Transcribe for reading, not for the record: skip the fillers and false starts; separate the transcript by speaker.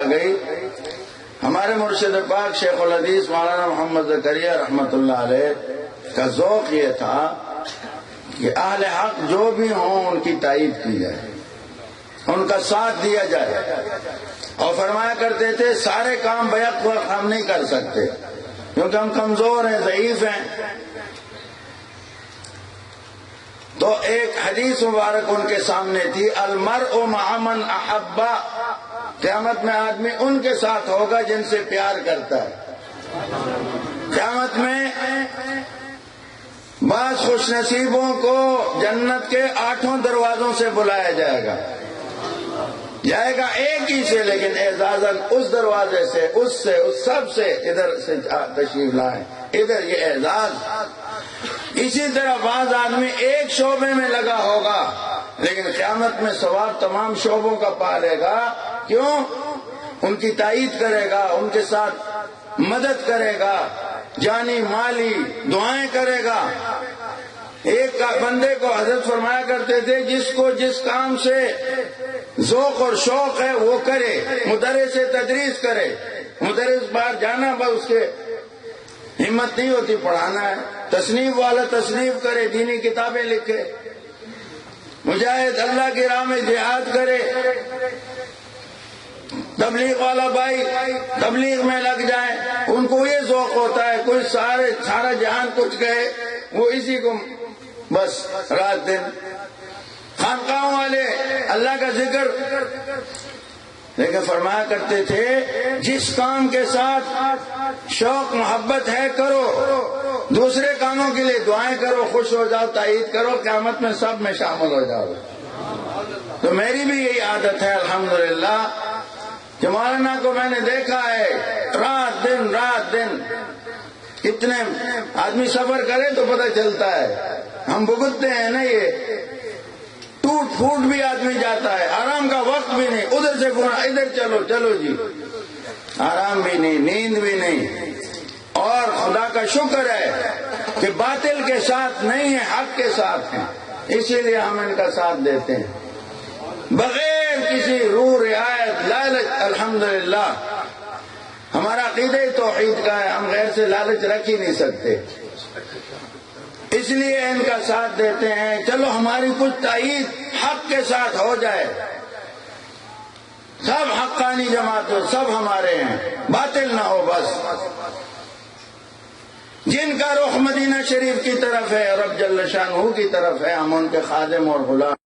Speaker 1: گئی ہمارے مرشد پاک شیخ الحدیث مولانا محمد زکریا رحمت اللہ علیہ کا ذوق یہ تھا کہ اہل حق جو بھی ہوں ان کی تائید کی جائے، ان کا ساتھ دیا جائے، اور فرمایا کرتے تھے سارے کام بیک وقت ہم نہیں کر سکتے کیونکہ ہم کمزور ہیں، ضعیف ہیں۔ تو ایک حدیث مبارک ان کے سامنے تھی، المرء مع من احب، قیامت میں آدمی ان کے ساتھ ہوگا جن سے پیار کرتا ہے۔ قیامت میں بعض خوش نصیبوں کو جنت کے 8 دروازوں سے بلایا جائے گا ایک ہی سے، لیکن اعزازاً اس دروازے سے، اس سے، اس سب سے ادھر سے تشریف لائیں، ادھر یہ اعزاز۔ اسی طرح بعض آدمی ایک شعبے میں لگا ہوگا لیکن قیامت میں ثواب تمام شعبوں کا پا لے گا۔ کیوں؟ ان کی تائید کرے گا، ان کے ساتھ مدد کرے گا، جانی مالی دعائیں کرے گا۔ ایک بندے کو حضرت فرمایا کرتے تھے جس کو جس کام سے ذوق اور شوق ہے وہ کرے، مدرس سے تدریس کرے، مدرس باہر جانا بس اس کے ہمت نہیں ہوتی پڑھانا ہے، تصنیف والا تصنیف کرے، دینی کتابیں لکھے، مجاہد اللہ کی راہ میں جہاد کرے، تبلیغ والا بھائی تبلیغ میں لگ جائے، ان کو یہ ذوق ہوتا ہے کوئی سارا جہان کچھ کہے، وہ اسی کو بس رات دن۔ خانقاہوں والے اللہ کا ذکر، لیکن فرمایا کرتے تھے جس کام کے ساتھ شوق محبت ہے کرو، دوسرے کاموں کے لیے دعائیں کرو، خوش ہو جاؤ، تائید کرو، قیامت میں سب میں شامل ہو جاؤ۔ تو میری بھی یہی عادت ہے الحمدللہ کہ مولانا کو میں نے دیکھا ہے رات دن اتنے آدمی صبر کرے تو پتہ چلتا ہے، ہم بھگتتے ہیں نا، یہ ٹوٹ پھوٹ بھی آدمی جاتا ہے، آرام کا وقت بھی نہیں، ادھر سے گنا ادھر چلو جی، آرام بھی نہیں، نیند بھی نہیں۔ اور خدا کا شکر ہے کہ باطل کے ساتھ نہیں ہے، حق کے ساتھ ہیں، اسی لیے ہم ان کا ساتھ دیتے ہیں بغیر کسی روح رعایت لالچ۔ الحمدللہ ہمارا عقیدہ توحید کا ہے، ہم غیر سے لالچ رکھ ہی نہیں سکتے، اس لیے ان کا ساتھ دیتے ہیں۔ چلو ہماری کچھ تائید حق کے ساتھ ہو جائے، سب حقانی جماعت ہو، سب ہمارے ہیں، باطل نہ ہو بس۔ جن کا رخ مدینہ شریف کی طرف ہے، رب جل شانہ کی طرف ہے، ہم ان کے خادم اور غلام۔